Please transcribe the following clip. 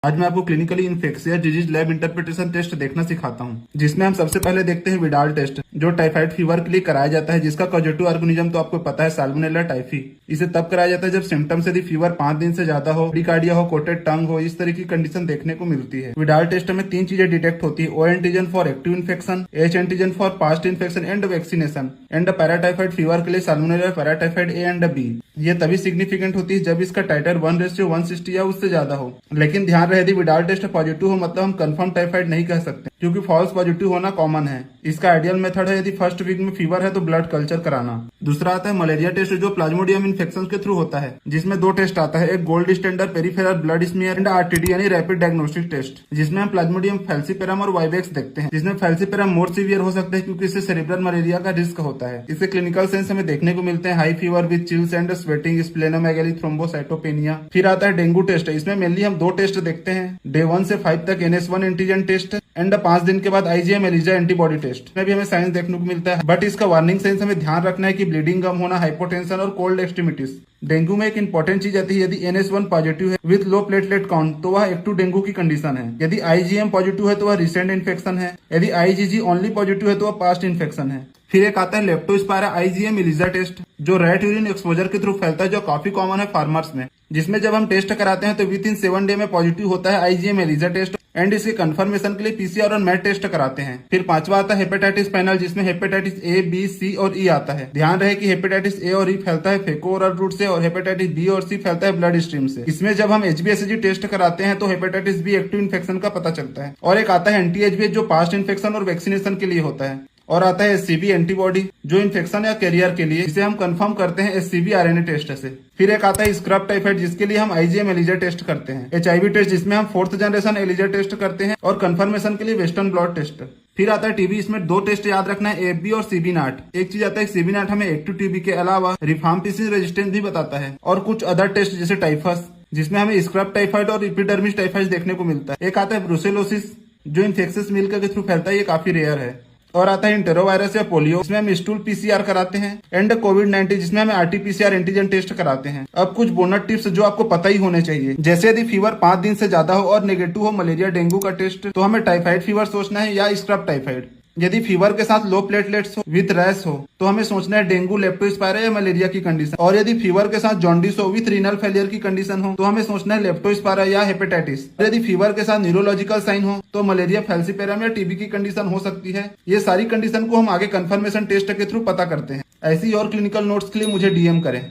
आज मैं आपको clinically infectious disease lab interpretation test देखना सिखाता हूँ, जिसमें हम सबसे पहले देखते हैं विडाल टेस्ट, जो टाइफाइड फीवर के लिए कराया जाता है, जिसका कॉजेटिव ऑर्गेनिज्म तो आपको पता है साल्मोनेला टाइफी। इसे तब कराया जाता है जब सिम्टम्स यदि फीवर 5 दिन से ज्यादा हो, ब्रिकार्डिया हो, कोटेड टंग हो, इस तरह की कंडीशन देखने को मिलती है। विडाल टेस्ट में 3 चीजें डिटेक्ट होती है: O antigen for active infection, H antigen for past infection and vaccination, and paratyphoid fever के लिए Salmonella paratyphoid A and B. ये तभी सिग्निफिकेंट होती है जब इसका टाइटर 1:160 या उससे ज्यादा हो। लेकिन ध्यान रहे, यदि विडाल टेस्ट पॉजिटिव हो मतलब हम कंफर्म टाइफाइड नहीं कह सकते, क्योंकि फॉल्स पॉजिटिव होना कॉमन है। इसका आइडियल मेथड है, यदि फर्स्ट वीक में फीवर है तो ब्लड कल्चर कराना। दूसरा आता है मलेरिया टेस्ट, जो प्लाज्मोडियम इन्फेक्शन के थ्रू होता है, जिसमें 2 टेस्ट आता है, एक gold standard peripheral blood smear and RTD यानी रैपिड डायग्नोस्टिक टेस्ट, जिसमें हम प्लाज्मोडियम फैल्सिपेरम और वाइवेक्स देखते हैं, जिसमें फैल्सिपेरम मोर सीवियर हो सकता है क्योंकि इससे सेरेब्रल मलेरिया का रिस्क होता है। इसे क्लिनिकल सेंस हमें देखने को मिलते हैं high fever with chills and sweating, splenomegaly, thrombocytopenia. फिर आता है डेंगू टेस्ट, इसमें मेनली हम 2 टेस्ट देखते हैं, डे 1 से 5 तक NS1 एंटीजन टेस्ट एंड 5 दिन के बाद IgM एलिजा एंटीबॉडी टेस्ट में भी हमें साइंस देखने को मिलता है। बट इसका वार्निंग साइंस हमें ध्यान रखना है कि ब्लीडिंग कम होना, हाइपोटेंशन और कोल्ड एक्सट्रीमिटीज। डेंगू में एक इंपॉर्टेंट चीज आती है, यदि NS1 पॉजिटिव है विथ लो प्लेटलेट काउंट तो वह एक्टिव डेंगू की कंडीशन है। यदि IgM पॉजिटिव है तो वह रिसेंट इन्फेक्शन है। यदि IgG ओनली पॉजिटिव है तो वह पास्ट इन्फेक्शन है। फिर एक आता है लेप्टोस्पायरा IgM एलिजा टेस्ट, जो रैट यूरिन एक्सपोजर के थ्रू फैलता है, जो काफी कॉमन है फार्मर्स में, जिसमें जब हम टेस्ट कराते हैं तो विद इन 7 डे में पॉजिटिव होता है IgM एलिजा टेस्ट एंड इसके कंफर्मेशन के लिए PCR और मैट टेस्ट कराते हैं। फिर 5वां आता है हेपेटाइटिस पैनल, जिसमें हेपेटाइटिस A, B, C और E आता है। ध्यान रहे कि हेपेटाइटिस A और E फैलता है फेको ओरल रूट से और हेपेटाइटिस B और C फैलता है ब्लड स्ट्रीम से। इसमें जब हम HbSAg टेस्ट कराते हैं तो हेपेटाइटिस B एक्टिव इन्फेक्शन का पता चलता है। और एक आता है एंटी-HbS, जो पास्ट इन्फेक्शन और वैक्सीनेशन के लिए होता है। और आता है SCB एंटीबॉडी, जो इन्फेक्शन या कैरियर के लिए, जिसे हम कंफर्म करते हैं SCB RNA टेस्ट से। फिर एक आता है स्क्रब टाइफाइड, जिसके लिए हम IgM एलिजा टेस्ट करते हैं। HIV टेस्ट, जिसमें हम 4th जनरेशन एलिजा टेस्ट करते हैं और कंफर्मेशन के लिए वेस्टर्न ब्लॉट टेस्ट। फिर आता है TB, इसमें 2 टेस्ट याद रखना है, AFB और CB नाट। एक चीज आता है CB नाट हमें एक्टिव TB के अलावा रिफाम्पिसिन रेजिस्टेंस भी बताता है, और कुछ अदर टेस्ट जैसे टाइफस, जिसमें हमें स्क्रब टाइफाइड और एपिडर्मिस टाइफाइड देखने को मिलता है। एक आता है ब्रुसेलोसिस, जो इन्फेक्शियस मिल्क के थ्रू फैलता है, ये काफी रेयर है। और आता है इंटेरोवायरस या पोलियो, जिसमें हम स्टूल PCR कराते हैं, एंड कोविड-19, जिसमें हमें RT-PCR एंटीजन टेस्ट कराते हैं। अब कुछ बोनस टिप्स जो आपको पता ही होने चाहिए, जैसे यदि फीवर 5 दिन से ज्यादा हो और नेगेटिव हो मलेरिया डेंगू का टेस्ट, तो हमें टाइफाइड फीवर सोचना है या स्क्रब टाइफाइड। यदि फीवर के साथ लो प्लेटलेट्स हो विथ रैश हो तो हमें सोचना है डेंगू, लेप्टोस्पायरा या मलेरिया की कंडीशन। और यदि फीवर के साथ जॉन्डिस हो विथ रीनल फेलियर की कंडीशन हो तो हमें सोचना है लेप्टोस्पायरा या हेपेटाइटिस। यदि फीवर के साथ न्यूरोलॉजिकल साइन हो तो मलेरिया, फैल्सिपेरम या TB की कंडीशन हो सकती है। ये सारी कंडीशन को हम आगे कंफर्मेशन टेस्ट के थ्रू पता करते हैं। ऐसी और क्लिनिकल नोट्स के लिए मुझे DM करें।